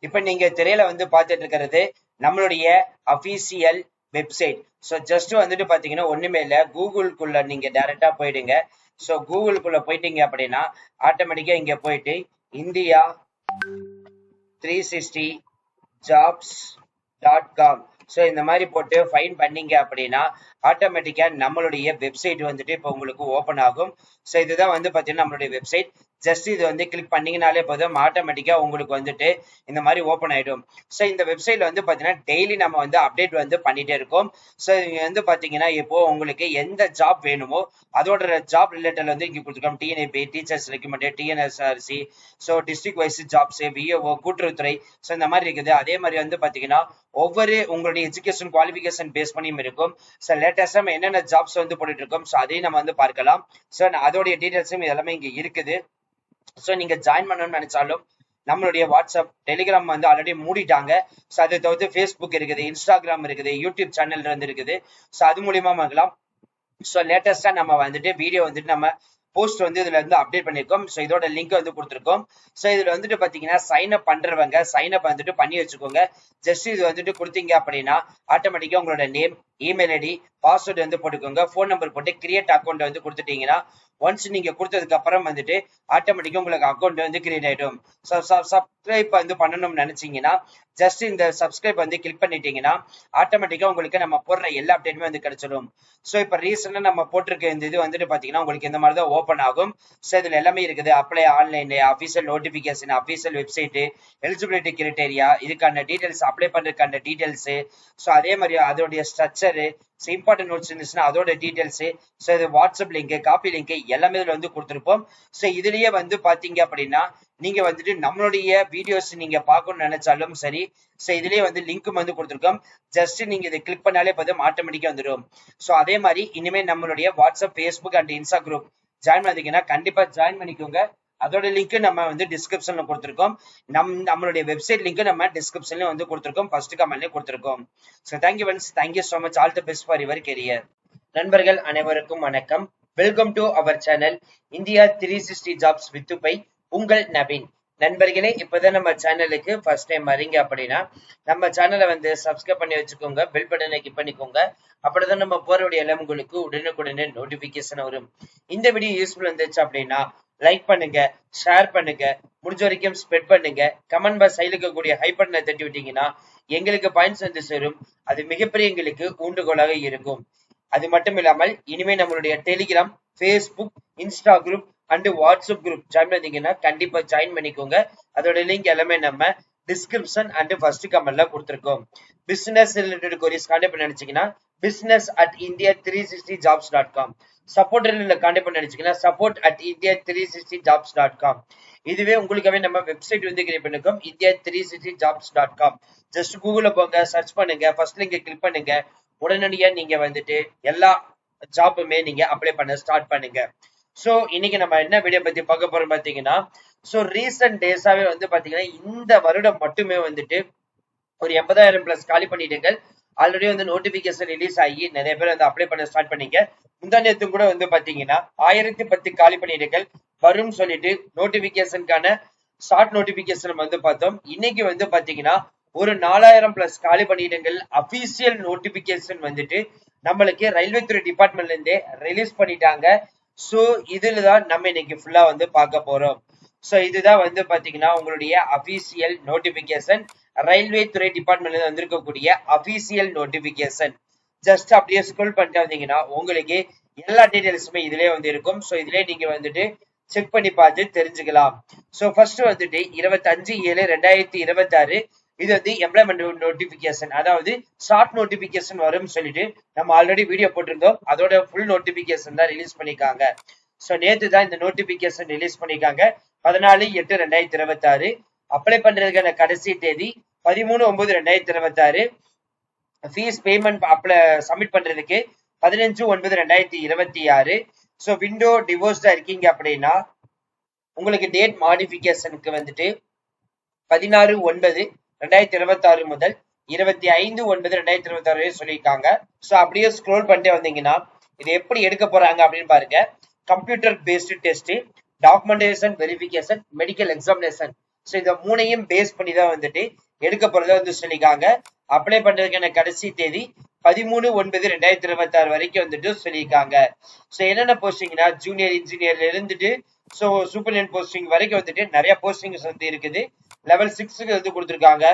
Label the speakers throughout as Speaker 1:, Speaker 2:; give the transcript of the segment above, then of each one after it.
Speaker 1: இப்ப நீங்க திரையில வந்து பார்த்துட்டு இருக்கிறது நம்மளுடைய அபிஷியல் வெப்சைட். ஸோ ஜஸ்ட் வந்துட்டு பாத்தீங்கன்னா ஒண்ணுமே இல்லை, கூகுளுக்குள்ள நீங்க டைரக்டா போயிடுங்க. ஸோ கூகுளுக்குள்ள போயிட்டீங்க அப்படின்னா ஆட்டோமேட்டிக்கா இங்க போயிட்டு இந்தியா 360 jobs.com ஸோ இந்த மாதிரி போட்டு ஃபைன் பண்ணீங்க அப்படின்னா ஆட்டோமேட்டிக்கா நம்மளுடைய வெப்சைட் வந்துட்டு இப்போ உங்களுக்கு ஓப்பன் ஆகும். ஸோ இதுதான் வந்து பார்த்தீங்கன்னா நம்மளுடைய வெப்சைட். ஜஸ்ட் இது வந்து கிளிக் பண்ணீங்கனாலே போதும், ஆட்டோமேட்டிக்கா உங்களுக்கு வந்துட்டு இந்த மாதிரி ஓப்பன் ஆயிடும். ஸோ இந்த வெப்சைட்ல வந்து பார்த்தீங்கன்னா டெய்லி நம்ம வந்து அப்டேட் வந்து பண்ணிட்டே இருக்கோம். ஸோ இங்க வந்து பார்த்தீங்கன்னா இப்போ உங்களுக்கு எந்த ஜாப் வேணுமோ அதோட ஜாப் ரிலேட்டட் வந்து இங்க கொடுத்துருக்கோம். TNAB, teachers recommended, TNSRC, so district wise jobs, VAO, கூட்டுறவுத்துறை, ஸோ இந்த மாதிரி இருக்குது. அதே மாதிரி வந்து பார்த்தீங்கன்னா ஒவ்வொரு உங்களுடைய எஜுகேஷன் குவாலிஃபிகேஷன் பேஸ் பண்ணியும் இருக்கும். ஸோ லேட்டஸ்டா நம்ம என்னென்ன ஜாப்ஸ் வந்து போட்டுட்டு இருக்கோம், ஸோ அதையும் நம்ம வந்து பார்க்கலாம். ஸோ அதோடைய டீடைல்ஸும் எல்லாமே இங்க இருக்குது. ஸோ நீங்க ஜாயின் பண்ணணும்னு நினைச்சாலும் நம்மளுடைய வாட்ஸ்அப், டெலிகிராம் வந்து ஆல்ரெடி மூடிட்டாங்க. ஸோ அதை தவிர்த்து ஃபேஸ்புக் இருக்குது, இன்ஸ்டாகிராம் இருக்குது, யூடியூப் சேனல் வந்து இருக்குது. ஸோ அது மூலியமா வாங்கலாம். ஸோ லேட்டஸ்டா நம்ம வந்துட்டு வீடியோ வந்துட்டு நம்ம போஸ்ட் வந்து இதுல இருந்து அப்டேட் பண்ணிருக்கோம். ஸோ இதோட லிங்க் வந்து கொடுத்துருக்கோம். ஸோ இதுல வந்துட்டு பாத்தீங்கன்னா சைன் அப் பண்றவங்க சைன் அப் வந்துட்டு பண்ணி வச்சுக்கோங்க. ஜஸ்ட் இது வந்துட்டு கொடுத்தீங்க அப்படின்னா ஆட்டோமேட்டிக்கா உங்களோட நேம், இமெயில் ஐடி, பாஸ்வேர்டு வந்து போட்டுக்கோங்க. ஃபோன் நம்பர் போட்டு கிரியேட் அக்கௌண்ட் வந்து கொடுத்துட்டீங்கன்னா ஒன்ஸ் நீங்க கொடுத்ததுக்கு அப்புறம் வந்துட்டு ஆட்டோமேட்டிக்கா உங்களுக்கு அக்கௌண்ட் வந்து கிரியேட் ஆயிடும். சப்ஸ்கிரைப் வந்து பண்ணணும்னு நினைச்சீங்கன்னா ஜஸ்ட் இந்த சப்ஸ்கிரைப் வந்து கிளிக் பண்ணிட்டீங்கன்னா ஆட்டோமேட்டிக்கா உங்களுக்கு நம்ம போடுற எல்லா அப்டேட்டுமே வந்து கிடைச்சிடும். ஸோ இப்போ ரீசெண்டா நம்ம போட்டிருக்க இந்த இது வந்துட்டு பாத்தீங்கன்னா உங்களுக்கு இந்த மாதிரி தான் ஓப்பன் ஆகும். ஸோ இதுல எல்லாமே இருக்குது. Apply online, official notification, official website, eligibility criteria, இதுக்கான டீடைல்ஸ், அப்ளை பண்றதுக்கான டீடைல்ஸ், ஸோ அதே மாதிரி அதோடைய ஸ்ட்ரக்சரு, ஸோ இம்பார்ட்டன்ட் நோட்ஸ் இருந்துச்சுன்னா அதோட டீடைல்ஸ், ஸோ இது வாட்ஸ்அப் லிங்க், காப்பி லிங்க் எல்லாமே இதுல வந்து கொடுத்துருப்போம். ஸோ இதுலயே வந்து பாத்தீங்க அப்படின்னா நீங்க வந்துட்டு நம்மளுடைய வீடியோஸ் நீங்க பார்க்கணும்னு நினைச்சாலும் சரி, ஸோ இதுலயே வந்து லிங்க்கும் வந்து கொடுத்துருக்கோம். ஜஸ்ட் நீங்க இதை கிளிக் பண்ணாலே போதும், ஆட்டோமேட்டிக்கா வந்துடும். ஸோ அதே மாதிரி இனிமே நம்மளுடைய WhatsApp, Facebook and Insta group join பண்ணீங்கன்னா கண்டிப்பா ஜாயின் பண்ணிக்கோங்க. அதோட லிங்க் நம்ம வந்து டிஸ்கிரிப்ஷன்ல கொடுத்துருக்கோம். நம்மளுடைய வெப்சைட் லிங்க் நம்ம டிஸ்கிரிப்ஷன்ல வந்து கொடுத்துருக்கோம், ஃபர்ஸ்ட் கமெண்ட்லயே கொடுத்துருக்கோம். So thank you friends, thank you so much, all the best for your career. நண்பர்கள் அனைவருக்கும் வணக்கம். Welcome to our channel India 360 jobs with by உங்கள் நவீன். நண்பர்களே, இப்பதான் நம்ம சேனலுக்கு ஃபர்ஸ்ட் டைம் வரீங்க அப்படின்னா நம்ம சேனலை வந்து சப்ஸ்கிரைப் பண்ணி வச்சுக்கோங்க, பெல் பட்டனை கிளிக் பண்ணிக்கோங்க. அப்படிதான் நம்ம போறவுடைய எல்லாம் உங்களுக்கு உடனுக்குடனே நோட்டிபிகேஷன் வரும். இந்த வீடியோ யூஸ்ஃபுல் இருந்துச்சு அப்படின்னா லைக் பண்ணுங்க, ஷேர் பண்ணுங்க, முடிஞ்ச வரைக்கும் ஸ்ப்ரெட் பண்ணுங்க. கமெண்ட் பாக்ஸ் சைடுல இருக்கக்கூடிய ஹை பட்டனை தட்டி விட்டீங்கன்னா எங்களுக்கு பாயிண்ட்ஸ் வந்து சேரும். அது மிகப்பெரிய எங்களுக்கு ஊண்டுகோலாக இருக்கும். அது மட்டும் இல்லாமல் இனிமே நம்மளுடைய Telegram, Facebook, Insta group and WhatsApp group join பண்ணீங்கன்னா கண்டிப்பா ஜாயின் பண்ணிக்கோங்க. அதோட லிங்க் எல்லாமே நம்ம டிஸ்கிரிப்ஷன் அண்ட் ஃபர்ஸ்ட் கமெண்ட்ல கொடுத்துருக்கோம். பிசினஸ் ரிலேட்டட் கொரிஸ் கான்டாக்ட் பண்ண நினைச்சீங்கன்னா business@india360jobs.com, சப்போர்ட் ரிலேட்டட் கான்டாக்ட் பண்ண நினைச்சீங்கன்னா support@india360jobs.com. இதுவே உங்களுக்காகவே நம்ம வெப்சைட் வந்து கிரியேட் பண்ணிருக்கோம், india360jobs.com. ஜஸ்ட் கூகுள்ல போங்க, சர்ச் பண்ணுங்க, ஃபர்ஸ்ட் லிங்க் கிளிக் பண்ணுங்க. உடனடியா நீங்க வந்துட்டு எல்லா ஜாப்புமே நீங்க அப்ளை பண்ண ஸ்டார்ட் பண்ணுங்க. சோ இன்னைக்கு நம்ம என்ன வீடியோ பத்தி பார்க்க போறோம் பாத்தீங்கன்னா, சோ ரீசன்ட் டேஸாவே வந்து பாத்தீங்கன்னா இந்த வருடம் மட்டுமே வந்துட்டு ஒரு 80,000 பிளஸ் காலி பண்ணிடுங்கள் ஆல்ரெடி வந்து நோட்டிபிகேஷன் ரிலீஸ் ஆகி நிறைய பேர் வந்து அப்ளை பண்ண ஸ்டார்ட் பண்ணீங்க. முந்தா நேத்து கூட வந்து பாத்தீங்கன்னா 1010 காலி பண்ணிடுங்கள் வரும் சொல்லிட்டு நோட்டிபிகேஷனுக்கான ஷார்ட் நோட்டிபிகேஷன் வந்து பார்த்தோம். இன்னைக்கு வந்து பாத்தீங்கன்னா ஒரு 4000 பிளஸ் காலி பண்ணிடுங்கள் அபிஷியல் நோட்டிபிகேஷன் வந்துட்டு நம்மளுக்கு ரயில்வே துறை டிபார்ட்மெண்ட்ல இருந்தே ரிலீஸ் பண்ணிட்டாங்க. சோ இதுலதான் நம்ம இன்னைக்கு ஃபுல்லா வந்து பார்க்க போறோம். சோ இதுதான் வந்து பாத்தீங்கன்னா உங்களுடைய அபிஷியல் நோட்டிபிகேஷன், ரயில்வே துறை டிபார்ட்மெண்ட்ல இருந்து வந்திருக்கக்கூடிய அபிஷியல் நோட்டிபிகேஷன். ஜஸ்ட் அப்படியே ஸ்க்ரோல் பண்ணிட்டு வந்தீங்கன்னா உங்களுக்கு எல்லா டீடைல்ஸுமே இதுலயே வந்து இருக்கும். சோ இதுலயே நீங்க வந்துட்டு செக் பண்ணி பார்த்து தெரிஞ்சுக்கலாம். சோ ஃபர்ஸ்ட் வந்துட்டு 25/7/2026 இது வந்து எம்ப்ளாய்மெண்ட் நோட்டிபிகேஷன், அதாவது ஷார்ட் நோட்டிபிகேஷன் வரும்னு சொல்லிட்டு நம்ம ஆல்ரெடி வீடியோ போட்டிருந்தோம். அதோட ஃபுல் நோட்டிபிகேஷன் தான் ரிலீஸ் பண்ணிருக்காங்க. சோ நேத்து தான் இந்த நோட்டிபிகேஷன் ரிலீஸ் பண்ணிருக்காங்க, 14/8/2026. அப்ளை பண்றதுக்கான கடைசி தேதி 13/9/2026. ஃபீஸ் பேமெண்ட் சப்மிட் பண்றதுக்கு 15/9/2026. சோ விண்டோ டிவோர்ஸ்டா இருக்கீங்க அப்படின்னா உங்களுக்கு டேட் மாடிஃபிகேஷனுக்கு வந்துட்டு 16/9/2026 முதல் 25/9/2026 வரை சொல்லியிருக்காங்க. சோ அப்படியே ஸ்க்ரோல் பண்ணிட்டு வந்தீங்கன்னா இது எப்படி எடுக்க போறாங்க அப்படின்னு பாருங்க. Computer based test, documentation verification, medical examination. So இந்த மூணையும் பேஸ் பண்ணி தான் வந்துட்டு எடுக்க போறதா வந்து சொல்லியிருக்காங்க. அப்ளை பண்றதுக்கான கடைசி தேதி 13/9/2026 வரைக்கும் வந்துட்டு சொல்லியிருக்காங்க. ஸோ என்னென்ன போஸ்டிங்னா ஜூனியர் இன்ஜினியர்ல இருந்துட்டு ஸோ சூப்பர்டென்ட் போஸ்டிங் வரைக்கும் வந்துட்டு நிறைய போஸ்டிங்ஸ் வந்து இருக்குது. லெவல் 6க்கு வந்து கொடுத்துருக்காங்க.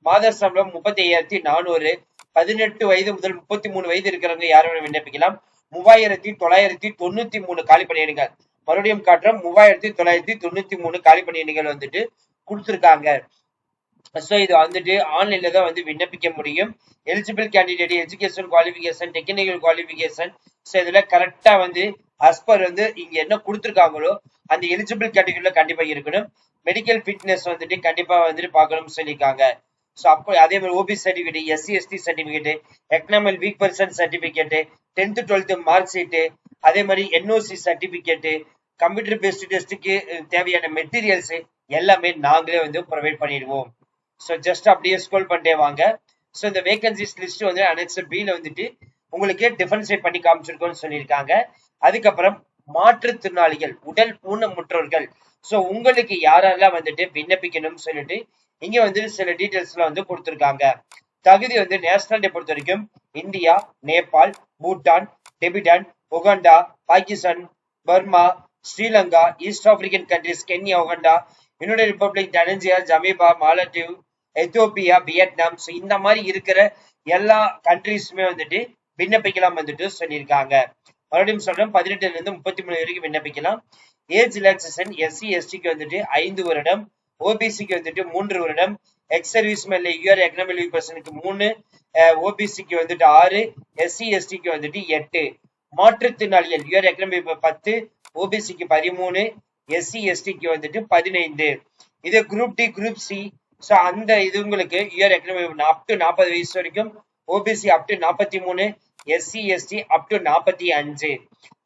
Speaker 1: மாத சம்பளம் 35,400. 18 வயது முதல் 33 வயது இருக்கிறவங்க யாரும் விண்ணப்பிக்கலாம். 3,993 காலி பணியிடங்கள். மறுபடியும் காட்டுறோம், 3,993 காலி பணியிடங்கள் வந்துட்டு கொடுத்துருக்காங்க. ஸோ இது வந்துட்டு ஆன்லைன்ல தான் வந்து விண்ணப்பிக்க முடியும். Eligible candidate education qualification, technical qualification, so இதுல கரெக்டா வந்து அஸ்பர் வந்து இங்க என்ன கொடுத்துருக்காங்களோ அந்த எலிஜிபிள் கேட்டகரியில கண்டிப்பா இருக்கணும். மெடிக்கல் ஃபிட்னஸ் வந்துட்டு கண்டிப்பா வந்துட்டு பார்க்கணும்னு சொல்லியிருக்காங்க. ஸோ அப்போ அதே மாதிரி OB certificate, SC ST certificate, economic weak person certificate, 10th 12th mark sheet, அதே மாதிரி என்ஓசி சர்டிஃபிகேட், கம்ப்யூட்டர் பேஸ்டு டெஸ்ட்டுக்கு தேவையான மெட்டீரியல்ஸ் எல்லாமே நாங்களே வந்து ப்ரொவைட் பண்ணிடுவோம். ஸோ ஜஸ்ட் அப்படியே ஸ்க்ரோல் பண்ணிட்டே வாங்க. ஸோ இந்த வேகன்சிஸ் லிஸ்ட் வந்து அனெக்ஸ் பில வந்துட்டு உங்களுக்கு டிஃபரன்ஷியேட் பண்ணி காமிச்சிருக்கோம்னு சொல்லியிருக்காங்க. அதுக்கப்புறம் மாற்றுத்திறனாளிகள், உடல் ஊனமுற்றோர்கள், ஸோ உங்களுக்கு யாரெல்லாம் வந்துட்டு விண்ணப்பிக்கணும்னு சொல்லிட்டு இங்க வந்து சில டீடைல்ஸ்லாம் வந்து கொடுத்துருக்காங்க. தகுதி வந்து நேஷனாலிட்டி பொறுத்த வரைக்கும் இந்தியா, நேபாள், பூட்டான், டெபிடன், Uganda, Pakistan, Burma, Sri Lanka, East African countries, Kenya, Uganda, United Republic, டனீசியா, ஜமீபா, மாலத்தீவ், எத்தியோப்பியா, வியட்நாம், ஸோ இந்த மாதிரி இருக்கிற எல்லா கண்ட்ரிஸுமே வந்துட்டு விண்ணப்பிக்கலாம் வந்துட்டு சொல்லியிருக்காங்க. மறுபடியும் சொல்றேன், 18 இருந்து 33 வரைக்கும் விண்ணப்பிக்கலாம். ஏஜ் ரிலாக்சேஷன் எஸ்சி எஸ்டிக்கு வந்துட்டு 5 வருடம், ஓபிசிக்கு வந்துட்டு 3 வருடம், எக்ஸ் சர்வீஸ் மேல யூஆர் எக்கனாமிக் வீக் பர்சனுக்கு 3, ஓபிசிக்கு வந்துட்டு 6, எஸ்சி எஸ்டிக்கு வந்துட்டு 8. மாற்றுத்திறனாளிகள் யூஆர் எக்கனாமிக் 10, ஓபிசிக்கு 13, எஸ்சி எஸ்டிக்கு வந்துட்டு 15. இது group D, group C, so அந்த இது உங்களுக்கு யூஆர் எக்கனாமிக் அப் டு 40 வயசு வரைக்கும், OBC up to 43, SC ST up to 45.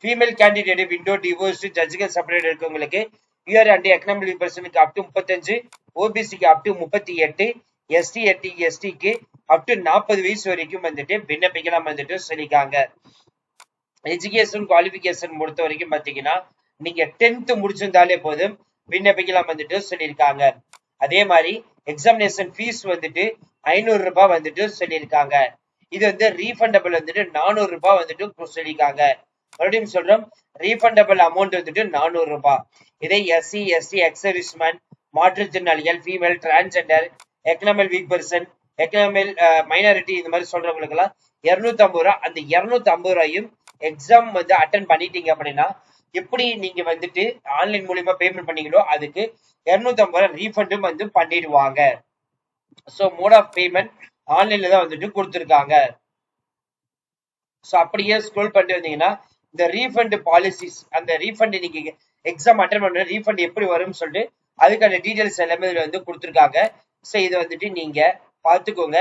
Speaker 1: Female candidate widow, divorce, ஜட்ஜுகள் செப்பரேட் இருக்கவங்களுக்கு யூஆர் அண்ட் எக்கனாமிக் பர்சனுக்கு அப் டு 35, ஓபிசிக்கு அப் டு 38, எஸ்டி எஸ்டிக்கு அப் டு 40 வயசு வரைக்கும் வந்துட்டு விண்ணப்பிக்கலாம் வந்துட்டு சொல்லியிருக்காங்க. எஜுகேஷன் குவாலிஃபிகேஷன் பொறுத்த வரைக்கும் பாத்தீங்கன்னா நீங்க 10th முடிச்சிருந்தாலே போதும் விண்ணப்பிக்கலாம் வந்துட்டு சொல்லியிருக்காங்க. அதே மாதிரி எக்ஸாமினேஷன் ஃபீஸ் வந்துட்டு 500 ரூபாய் வந்துட்டு சொல்லியிருக்காங்க. இது வந்து ரீஃபண்டபிள் வந்துட்டு 400 ரூபாய் வந்துட்டு சொல்லியிருக்காங்க. மறுபடியும் சொல்றோம், ரீஃபண்டபிள் அமௌண்ட் வந்துட்டு 400 ரூபாய். இதை எஸ்சி எஸ்டி, எக்ஸ் சர்வீஸ்மேன், மாற்றுத்திறனாளிகள், female, transgender, economic weak person, economic minority, இந்த மாதிரி சொல்றவங்களுக்கு எல்லாம் 250 ரூபாய். அந்த 250 ரூபாயும் எக்ஸாம் வந்து அட்டன் பண்ணிட்டீங்க அப்படின்னா எப்படி நீங்க வந்துட்டு ஆன்லைன் மூலியமா பேமெண்ட் பண்ணீங்களோ அதுக்கு 250 ரூபாய் ரீஃபண்டும் வந்து பண்ணிடுவாங்க. ஸோ மோட் ஆஃப் பேமெண்ட் ஆன்லைன்ல தான் வந்துட்டு கொடுத்துருக்காங்க. ஸோ அப்படியே ஸ்க்ரோல் பண்ணிட்டு வந்தீங்கன்னா இந்த ரீஃபண்ட் பாலிசிஸ், அந்த ரீஃபண்ட் நீங்க எக்ஸாம் அட்டன் பண்ற ரீஃபண்ட் எப்படி வரும்னு சொல்லிட்டு அதுக்கான டீடைல்ஸ் எல்லாமே இதுல வந்து கொடுத்துருக்காங்க. ஸோ இதை வந்துட்டு நீங்க பார்த்துக்கோங்க.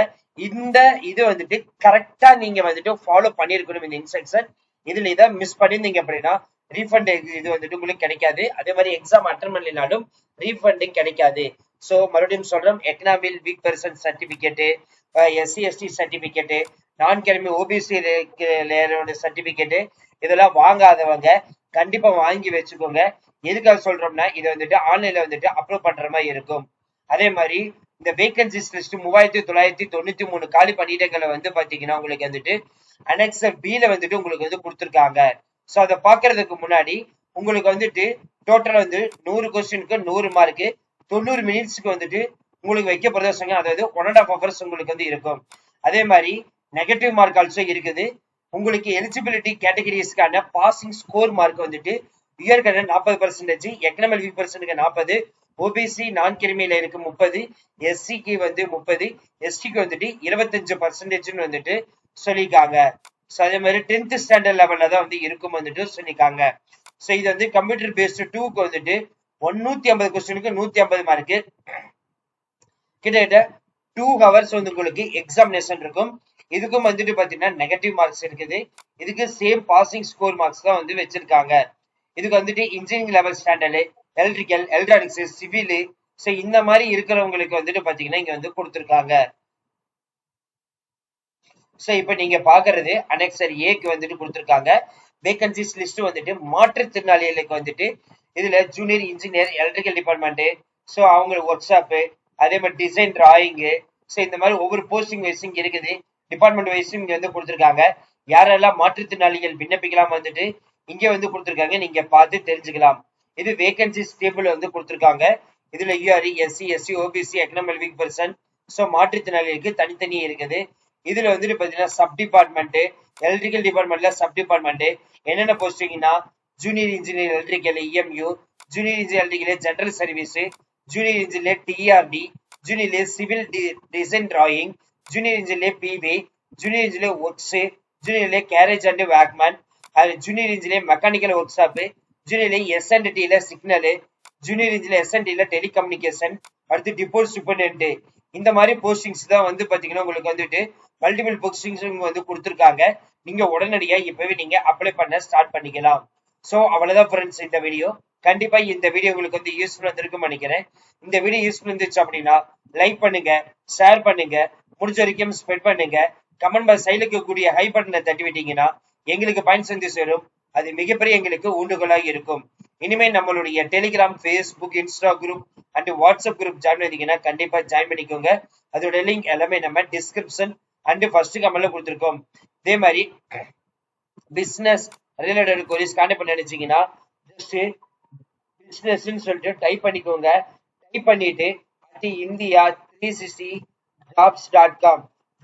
Speaker 1: இந்த இது வந்துட்டு கரெக்டா நீங்க வந்துட்டு ஃபாலோ பண்ணிருக்கணும் இந்த இன்ஸ்ட்ரக்ஷன். இதுல இதை மிஸ் பண்ணிருந்தீங்க அப்படின்னா ரீஃபண்ட் இது வந்துட்டு உங்களுக்கு கிடைக்காது. அதே மாதிரி எக்ஸாம் அட்டன் பண்ணலினாலும் ரீஃபண்டிங் கிடைக்காது. ஸோ மறுபடியும் சொல்றோம், economic weak person certificate, SC ST certificate, நான் கிளம்பி ஓபிசி லேயரோட சர்டிபிகேட்டு, இதெல்லாம் வாங்காதவங்க கண்டிப்பா வாங்கி வச்சுக்கோங்க. எதுக்காக சொல்றோம்னா இது வந்துட்டு ஆன்லைன்ல வந்துட்டு அப்லோட் பண்ற மாதிரி இருக்கும். அதே மாதிரி இந்த வேகன்சிஸ் லிஸ்ட் 3,993 காலி பணியிடங்களை வந்து பாத்தீங்கன்னா உங்களுக்கு வந்துட்டு அனெக்ஸ் பில வந்துட்டு உங்களுக்கு வந்து கொடுத்துருக்காங்க. ஸோ அதை பாக்குறதுக்கு முன்னாடி உங்களுக்கு வந்துட்டு டோட்டல் வந்து 100 கொஸ்டினுக்கு 100 மார்க்கு, 90 மினிட்ஸ்க்கு வந்துட்டு உங்களுக்கு வைக்க பிரதேசங்க, அதாவது 1.5 ஹவர்ஸ் உங்களுக்கு வந்து இருக்கும். அதே மாதிரி நெகட்டிவ் மார்க் ஆல்சோ இருக்குது. உங்களுக்கு எலிஜிபிலிட்டி கேட்டகரிஸ்க்கான பாசிங் ஸ்கோர் மார்க் வந்துட்டு உயர்கடன் 40%, எக்கனாமிக் வீக் பர்சனுக்கு 40, ஓபிசி நான் கிரிமியில இருக்கு 30, எஸ்சிக்கு வந்து 30, எஸ்டிக்கு வந்துட்டு 25% வந்துட்டு சொல்லியிருக்காங்க. ஸோ அதே மாதிரி 10th ஸ்டாண்டர்ட் லெவல்ல தான் வந்து இருக்கும் வந்துட்டு சொல்லியிருக்காங்க. ஸோ இது வந்து கம்ப்யூட்டர் பேஸ்டு 2க்கு வந்துட்டு 150 கொஸ்டினுக்கு 150 மார்க்கு, கிட்டத்தட்ட 2 ஹவர்ஸ் வந்து உங்களுக்கு எக்ஸாமினேஷன் இருக்கும். இதுக்கும் வந்துட்டு பாத்தீங்கன்னா நெகட்டிவ் மார்க்ஸ் இருக்குது. இதுக்கு சேம் பாசிங் ஸ்கோர் மார்க்ஸ் தான் வந்து வச்சிருக்காங்க. இதுக்கு வந்துட்டு engineering level standard, electrical, electronics, civil, so இந்த மாதிரி இருக்கிறவங்களுக்கு வந்துட்டு பாத்தீங்கன்னா இங்க வந்து கொடுத்துருக்காங்க. ஸோ இப்போ நீங்க பாக்குறது அனெக்சர் ஏக்கு வந்துட்டு கொடுத்துருக்காங்க. வேகன்சிஸ் லிஸ்ட் வந்துட்டு மாற்றுத்திறனாளிகளுக்கு வந்துட்டு இதுல junior engineer, electrical department, so அவங்களுக்கு ஒர்க் ஷாப்பு, அதே மாதிரி டிசைன் டிராயிங்கு, ஸோ இந்த மாதிரி ஒவ்வொரு போஸ்டிங் வைஸும் இருக்குது. டிபார்ட்மெண்ட் வைஸும் இங்க வந்து கொடுத்துருக்காங்க. யாரெல்லாம் மாற்றுத்திறனாளிகள் விண்ணப்பிக்கலாம் வந்துட்டு இங்க வந்து கொடுத்துருக்காங்க, நீங்க பார்த்து தெரிஞ்சுக்கலாம். இது வேகன்சிஸ் டேபிள் வந்து கொடுத்துருக்காங்க. இதுல UR E, SC, SC, OBC, economic weak person, so மாற்றுத்திறனாளிகளுக்கு தனித்தனி இருக்குது. இதுல வந்துட்டு பாத்தீங்கன்னா சப் டிபார்ட்மெண்ட், எலக்ட்ரிக்கல் டிபார்ட்மெண்ட்ல சப் டிபார்ட்மெண்ட் என்னென்ன போஸ்டிங்னா junior engineer electrical EMU, junior engineer electrical general service, junior engineer TRD, junior civil design drawing, junior engineer PV, junior engineer works, junior carriage and wagon, junior engineer mechanical workshop, junior எஸ்என்டில signal, junior engineer எஸ்என்டில telecommunication, அடுத்து depot superintendent. இந்த மாதிரி postings தான் வந்து பாத்தீங்கன்னா உங்களுக்கு வந்துட்டு மல்டிபிள் போஸ்டிங்ஸ் வந்து கொடுத்துருக்காங்க. நீங்க உடனடியா இப்பவே நீங்க அப்ளை பண்ண ஸ்டார்ட் பண்ணிக்கலாம். சோ அவ்வளவுதான் ஃப்ரெண்ட்ஸ் இந்த வீடியோ. கண்டிப்பா இந்த வீடியோ உங்களுக்கு வந்து யூஸ்ஃபுல்லா இருக்கும்னு நினைக்கிறேன். இந்த வீடியோ யூஸ்ஃபுல் இருந்துச்சு அப்படின்னா லைக் பண்ணுங்க, ஷேர் பண்ணுங்க, முடிஞ்ச வரைக்கும் ஸ்ப்ரெட் பண்ணுங்க. கமெண்ட் பாக்ஸ் சைடுல இருக்கக்கூடிய ஹை பட்டனை தட்டி விட்டீங்கன்னா எங்களுக்கு பயன் செஞ்சு சேரும். அது மிகப்பெரிய எங்களுக்கு ஊண்டுகோலாக இருக்கும். இனிமே நம்மளுடைய Telegram, Facebook, Insta group and WhatsApp group join பண்ணீங்கன்னா கண்டிப்பா ஜாயின் பண்ணிக்கோங்க. அதோட லிங்க் எல்லாமே நம்ம டிஸ்கிரிப்ஷன் அண்ட் ஃபர்ஸ்ட் கமெண்ட்ல கொடுத்துருக்கோம். இதே மாதிரி பிசினஸ் ரிலேட்டட் கொரிஸ் கான்டாக்ட் பண்ண நினைச்சீங்கன்னா ஜஸ்ட் பிசினஸ்ன்னு சொல்லிட்டு டைப் பண்ணிக்கோங்க. டைப் பண்ணிட்டு இந்தியா 360 jobs.com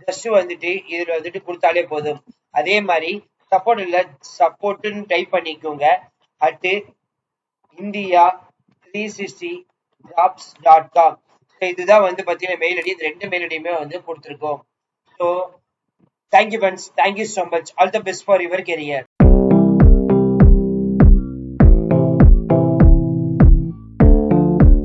Speaker 1: ஜஸ்ட் வந்துட்டு இதுல வந்துட்டு கொடுத்தாலே போதும். அதே மாதிரி சப்போர்ட் இல்ல சப்போர்ட்னு டைப் பண்ணிக்கோங்க. India 360 jobs.com. இதுதான் வந்து பாத்தீங்கன்னா மெயில் ஐடி. இது ரெண்டு மெயில் ஐடியுமே வந்து கொடுத்துருக்கோம். So thank you friends, thank you so much. All the best for your career.